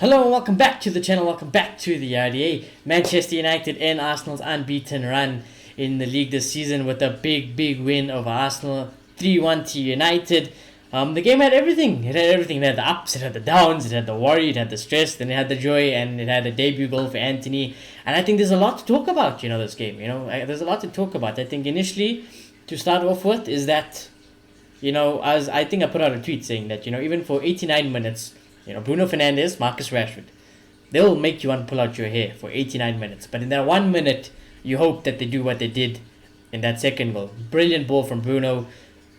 Hello and welcome back to the channel, welcome back to the RDA. Manchester United and Arsenal's unbeaten run in the league this season with a big win over Arsenal, 3-1 to United. The game had everything. It had everything. It had the ups, it had the downs, it had the worry, it had the stress, then it had the joy, and it had a debut goal for Antony. And I think there's a lot to talk about, this game. There's a lot to talk about. I think initially, to start off with, is that, I think I put out a tweet saying that, even for 89 minutes, Bruno Fernandes, Marcus Rashford, they'll make you want to pull out your hair for 89 minutes. But in that 1 minute, you hope that they do what they did in that second goal. Brilliant ball from Bruno.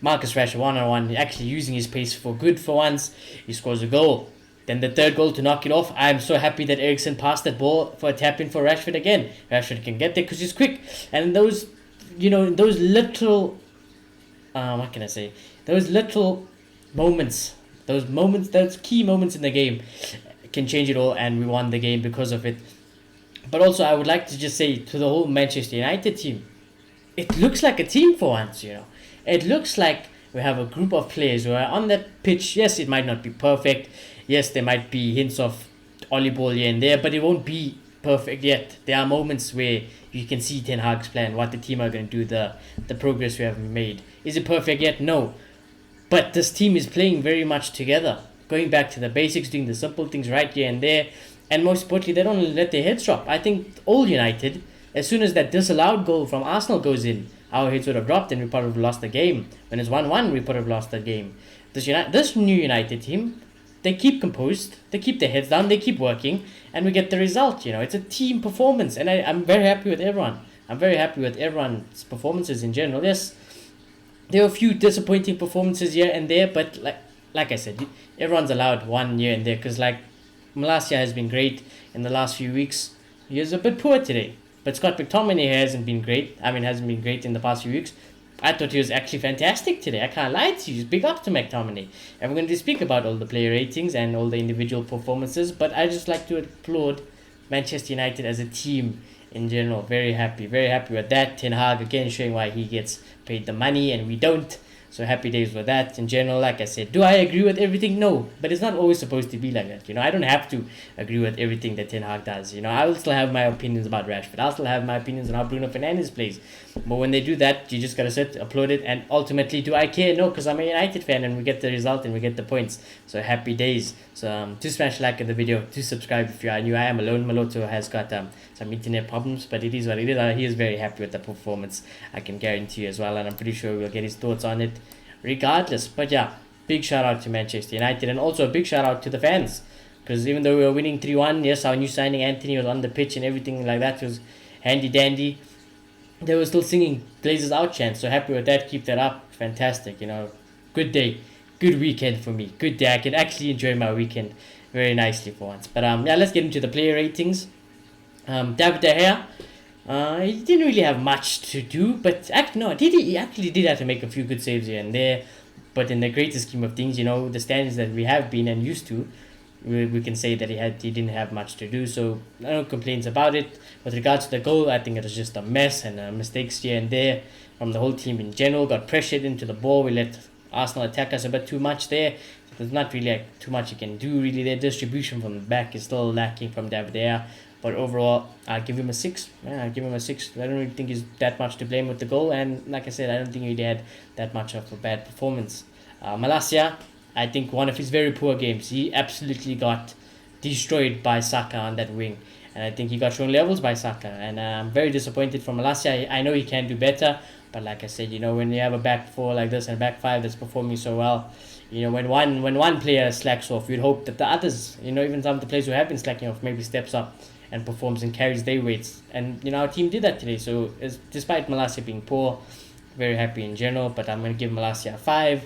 Marcus Rashford one-on-one, actually using his pace for good for once. He scores a goal. Then the third goal to knock it off. I'm so happy that Eriksen passed that ball for a tap-in for Rashford again. Rashford can get there because he's quick. And those little, what can I say? Those little moments, those key moments in the game can change it all, and we won the game because of it. But also, I would like to just say to the whole Manchester United team, it looks like a team for once, It looks like we have a group of players who are on that pitch. Yes, it might not be perfect. Yes, there might be hints of Ollie ball here and there, but it won't be perfect yet. There are moments where you can see Ten Hag's plan, what the team are going to do, the progress we have made. Is it perfect yet? No. But this team is playing very much together, going back to the basics, doing the simple things right here and there, and most importantly, they don't let their heads drop. I think all United, as soon as that disallowed goal from Arsenal goes in, our heads would have dropped and we probably would have lost the game. When it's 1-1, we would have lost the game. This new United team, they keep composed, they keep their heads down, they keep working, and we get the result. It's a team performance, and I'm very happy with everyone. I'm very happy with everyone's performances in general. Yes, there were a few disappointing performances here and there, but like I said, everyone's allowed one here and there, because Malacia has been great in the last few weeks. He is a bit poor today, but Scott McTominay hasn't been great in the past few weeks. I thought he was actually fantastic today. I can't lie to you. Big up to McTominay. And we're going to speak about all the player ratings and all the individual performances, but I just like to applaud Manchester United as a team in general. Very happy with that. Ten Hag again showing why he gets paid the money and we don't. So happy days with that. In general, like I said, do I agree with everything? No, but it's not always supposed to be like that. I don't have to agree with everything that Ten Hag does. I will still have my opinions about Rashford. I'll still have my opinions on how Bruno Fernandes plays. But when they do that, you just gotta sit, applaud it, and ultimately, do I care? No, because I'm a United fan and we get the result and we get the points. So happy days. So do smash like in the video, do subscribe if you are new. I am alone. Maloto has got some internet problems, but it is what it is. He is very happy with the performance, I can guarantee you as well, and I'm pretty sure we'll get his thoughts on it regardless. But yeah, big shout out to Manchester United, and also a big shout out to the fans, because even though we were winning 3-1, yes, our new signing Antony was on the pitch and everything like that was handy dandy, they were still singing Glazers out chants. So happy with that, keep that up. Fantastic. Good day, good weekend for me, good day. I can actually enjoy my weekend very nicely for once. But yeah, let's get into the player ratings. David De Gea, he didn't really have much to do, but he actually did have to make a few good saves here and there. But in the greater scheme of things, the standards that we have been and used to, we can say that he didn't have much to do. So no complaints about it. With regards to the goal, I think it was just a mess and mistakes here and there from the whole team in general. Got pressured into the ball. We let Arsenal attack us a bit too much there. There's not really too much you can do. Really, their distribution from the back is still lacking from David De Gea. But overall, I'll give him a 6. Yeah, I'll give him a 6. I don't really think he's that much to blame with the goal. And like I said, I don't think he had that much of a bad performance. Malacia, I think one of his very poor games. He absolutely got destroyed by Saka on that wing. And I think he got shown levels by Saka. And I'm very disappointed from Malacia. I know he can do better. But like I said, when you have a back four like this and a back five that's performing so well, when one player slacks off, you'd hope that the others, even some of the players who have been slacking off, maybe steps up and performs and carries their weights. And our team did that today. So despite Malacia being poor, very happy in general. But I'm going to give Malacia a 5.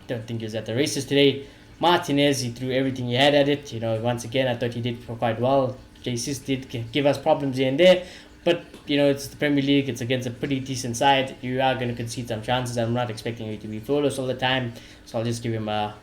Don't think he was at the races today. Martinez, he threw everything he had at it. Once again, I thought he did quite well. Jesus did give us problems here and there. But, it's the Premier League. It's against a pretty decent side. You are going to concede some chances. I'm not expecting you to be flawless all the time. So I'll just give him a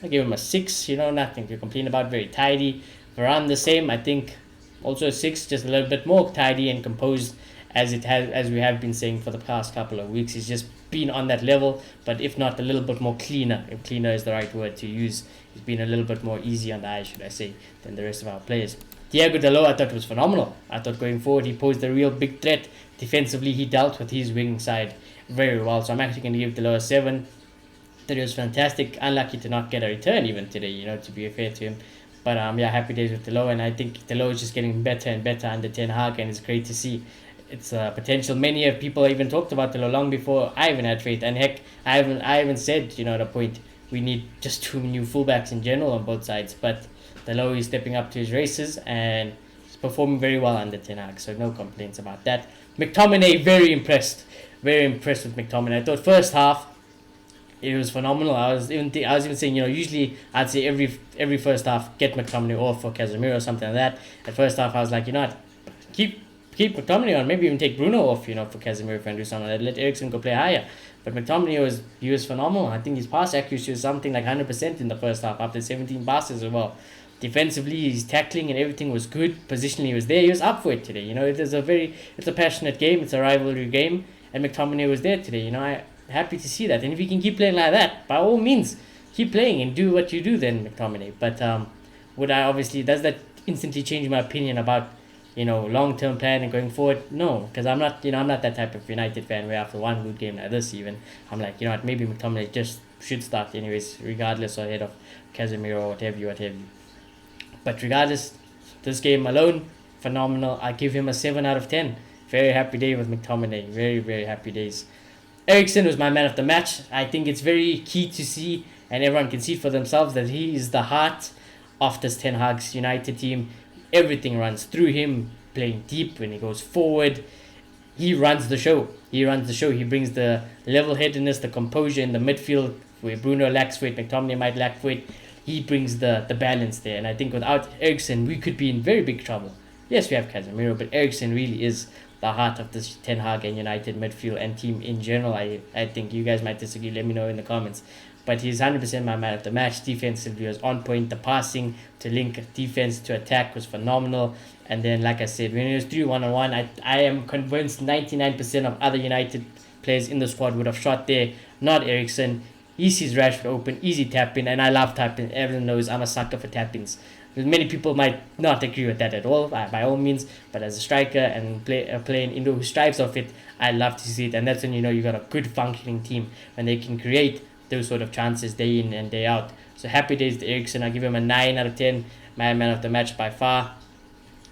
6. Nothing to complain about. Very tidy. Varane the same. I think also a 6, just a little bit more tidy and composed as we have been saying for the past couple of weeks. He's just been on that level, but if not a little bit more cleaner, if cleaner is the right word to use, he's been a little bit more easy on the eye, should I say, than the rest of our players. Diego Dalot, I thought was phenomenal. I thought going forward he posed a real big threat. Defensively, he dealt with his wing side very well. So I'm actually going to give Dalot a 7. That he was fantastic. Unlucky to not get a return even today, to be fair to him. But happy days with Dalot, and I think Dalot is just getting better and better under Ten Hag, and it's great to see. It's potential. Many of people even talked about Dalot long before I even had faith. And heck, I haven't said at a point we need just 2 new fullbacks in general on both sides. But Dalot is stepping up to his races and he's performing very well under Ten Hag, so no complaints about that. McTominay, very impressed with McTominay. I thought first half it was phenomenal. I was even saying, usually I'd say every first half get McTominay off for Casemiro or something like that. At first half I was like, what, keep McTominay on, maybe even take Bruno off, for Casemiro if I do something like that. Let Eriksen go play higher. But McTominay was phenomenal. I think his pass accuracy was something like 100% in the first half after 17 passes as well. Defensively, his tackling and everything was good. Positionally, he was there. He was up for it today. It's a passionate game. It's a rivalry game, and McTominay was there today. I'm happy to see that. And if he can keep playing like that, by all means, keep playing and do what you do then, McTominay. But does that instantly change my opinion about long-term plan and going forward? No, because I'm not that type of United fan where after one good game like this even I'm like, maybe McTominay just should start anyways, regardless or ahead of Casemiro or whatever you. But regardless, this game alone, phenomenal. I give him a 7 out of 10. Very happy day with McTominay. Very, very happy days. Eriksen was my man of the match. I think it's very key to see, and everyone can see for themselves, that he is the heart of this Ten Hag's United team. Everything runs through him, playing deep when he goes forward. He runs the show. He brings the level-headedness, the composure in the midfield where Bruno lacks weight, McTominay might lack weight. He brings the balance there. And I think without Eriksen, we could be in very big trouble. Yes, we have Casemiro, but Eriksen really is the heart of this Ten Hag and United midfield and team in general. I think you guys might disagree. Let me know in the comments. But he's 100% my man of the match. Defensively was on point. The passing to link defense to attack was phenomenal. And then, like I said, when it was 3-1-on-1, I am convinced 99% of other United players in the squad would have shot there, not Eriksen. He sees Rashford open, easy tap-in, and I love tap-in. Everyone knows I'm a sucker for tap-ins. Many people might not agree with that at all, by all means, but as a striker and playing Indo who strives off it, I love to see it. And that's when you got a good functioning team, when they can create those sort of chances day in and day out. So happy days to Eriksen. I give him a 9 out of 10. My man of the match by far.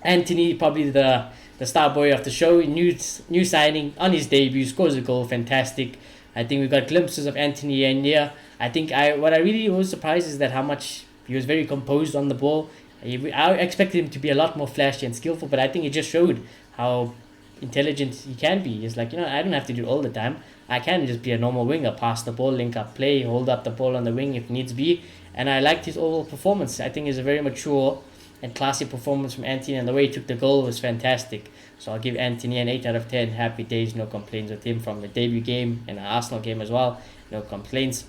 Antony, probably the star boy of the show. New signing on his debut, scores a goal, fantastic. I think we got glimpses of Antony and here. I think what I really was surprised is that how much he was very composed on the ball. I expected him to be a lot more flashy and skillful, but I think it just showed how intelligent he can be. It's like, I don't have to do it all the time. I can just be a normal winger, pass the ball, link up play, hold up the ball on the wing if needs be. And I liked his overall performance. I think it's a very mature and classy performance from Antony, and the way he took the goal was fantastic. So I'll give Antony an 8 out of 10. Happy days, no complaints with him from the debut game and the Arsenal game as well. No complaints.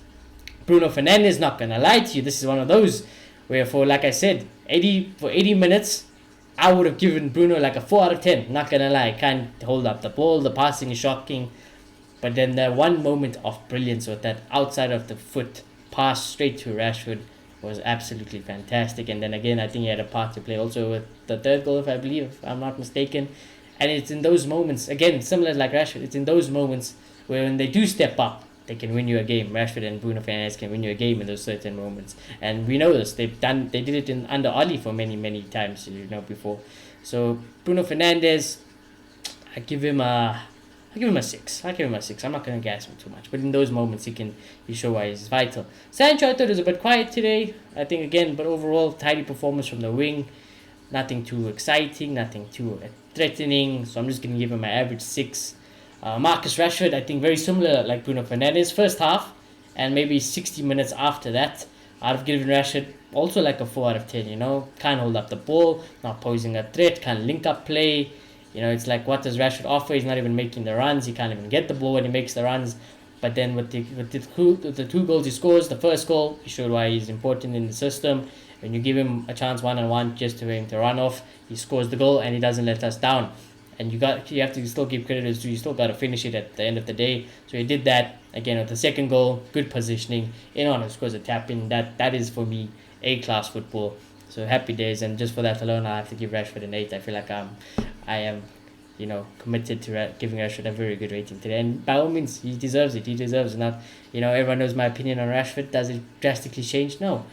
Bruno Fernandes, not gonna lie to you, this is one of those where, like I said, 80 minutes, I would have given Bruno like a 4 out of 10. Not gonna lie, can't hold up the ball, the passing is shocking. But then the one moment of brilliance with that outside of the foot pass straight to Rashford was absolutely fantastic. And then again, I think he had a part to play also with the third goal, if I'm not mistaken. And it's in those moments, again, similar like Rashford, it's in those moments where when they do step up, they can win you a game. Rashford and Bruno Fernandes can win you a game in those certain moments. And we know this. They did it under Oli for many times, before. So Bruno Fernandes, I give him a 6. I'm not going to gas him too much. But in those moments, he show why he's vital. Sancho, I thought was a bit quiet today. I think, again, but overall, tidy performance from the wing. Nothing too exciting, nothing too threatening. So I'm just going to give him my average 6. Marcus Rashford, I think very similar like Bruno Fernandes. First half and maybe 60 minutes after that, I'd have given Rashford also like a 4 out of 10, Can't hold up the ball, not posing a threat, can't link up play. It's like, what does Rashford offer? He's not even making the runs. He can't even get the ball when he makes the runs. But then with the 2 goals he scores, the first goal, he showed why he's important in the system. When you give him a chance one-on-one just for him to run off, he scores the goal and he doesn't let us down. and you have to still give credit as you still got to finish it at the end of the day. So he did that again with the second goal, good positioning, on scores a tap in. That is for me A-class football. So happy days, and just for that alone, I have to give Rashford an 8. I feel like I am, committed to giving Rashford a very good rating today, and by all means, he deserves it. He deserves it. Not, everyone knows my opinion on Rashford. Does it drastically change? No,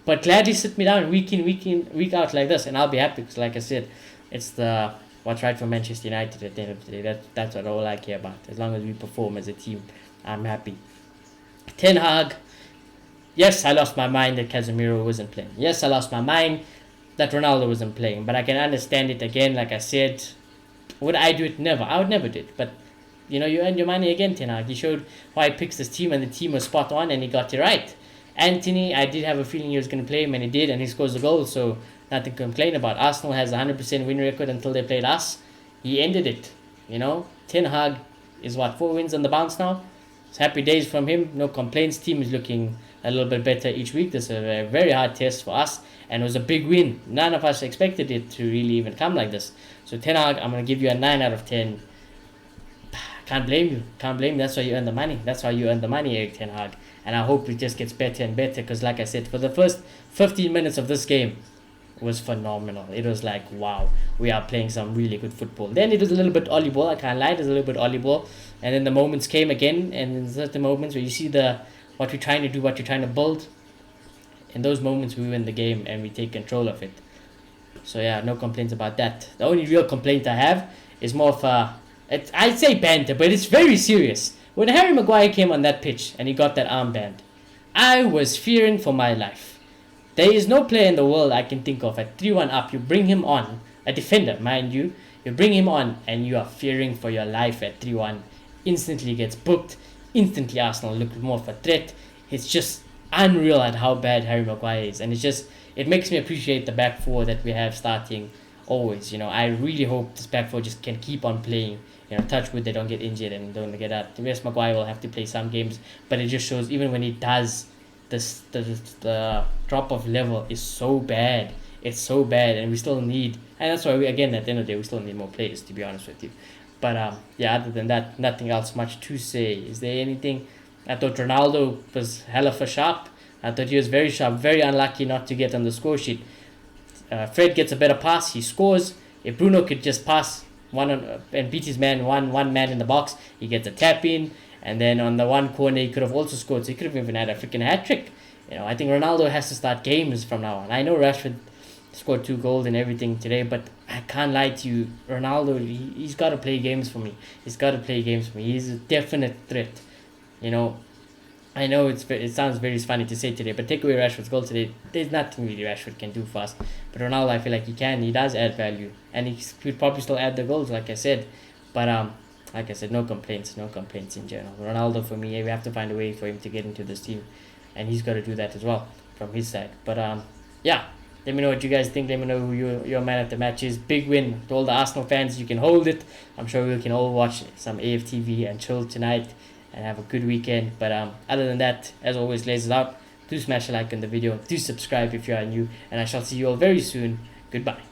but gladly sit me down week in, week out like this, and I'll be happy because, like I said, it's the what's right for Manchester United at the end of the day. That's what all I care about. As long as we perform as a team, I'm happy. Ten Hag. Yes, I lost my mind that Casemiro wasn't playing. Yes, I lost my mind that Ronaldo wasn't playing. But I can understand it again. Like I said, would I do it? Never. I would never do it. But, you earned your money again, Ten Hag. He showed why he picks this team, and the team was spot on, and he got it right. Anthony, I did have a feeling he was going to play him, and he did, and he scores the goal. So nothing to complain about. Arsenal has a 100% win record until they played us. He ended it. Ten Hag is 4 wins on the bounce now. It's happy days from him. No complaints. Team is looking a little bit better each week. This is a very hard test for us, and it was a big win. None of us expected it to really even come like this. So Ten Hag, I'm going to give you a 9 out of 10. Can't blame you. That's why you earn the money. That's why you earn the money, Erik Ten Hag. And I hope it just gets better and better, because like I said, for the first 15 minutes of this game, it was phenomenal. It was like, wow, we are playing some really good football. Then it was a little bit Ollie ball. I can't lie, it was a little bit Ollie ball. And then the moments came again, and in certain moments where you see what we're trying to do, what you're trying to build. In those moments, we win the game and we take control of it. So yeah, no complaints about that. The only real complaint I have is more of I'd say banter, but it's very serious. When Harry Maguire came on that pitch and he got that armband, I was fearing for my life. There is no player in the world I can think of at 3-1 up. You bring him on, a defender, mind you. You bring him on and you are fearing for your life at 3-1. Instantly gets booked. Instantly Arsenal look more of a threat. It's just unreal at how bad Harry Maguire is. And it makes me appreciate the back four that we have starting always. I really hope this back four just can keep on playing. Touch wood, they don't get injured and don't get out. Yes, Maguire will have to play some games, but it just shows even when he does, the drop of level is so bad. It's so bad, and we still need, and that's why at the end of the day, we still need more players, to be honest with you. But other than that, nothing else much to say. Is there anything? I thought Ronaldo was hell of a sharp. I thought he was very sharp, very unlucky not to get on the score sheet. Fred gets a better pass, he scores. If Bruno could just pass and beat his man, one man in the box, he gets a tap in, and then on the one corner he could have also scored, so he could have even had a freaking hat trick. I think Ronaldo has to start games from now on. I know Rashford scored 2 goals and everything today, but I can't lie to you, Ronaldo, he's got to play games for me. He's a definite threat. I know it sounds very funny to say today, but take away Rashford's goal today, there's nothing really Rashford can do for us. But Ronaldo, I feel like he does add value, and he could probably still add the goals, like I said. But like I said, no complaints in general. Ronaldo, for me, we have to find a way for him to get into this team, and he's got to do that as well from his side. But yeah, let me know what you guys think. Let me know who your man of the match is. Big win to all the Arsenal fans. You can hold it. I'm sure we can all watch some AFTV and chill tonight and have a good weekend. But other than that, as always, lasers out. Do smash a like on the video. Do subscribe if you are new. And I shall see you all very soon. Goodbye.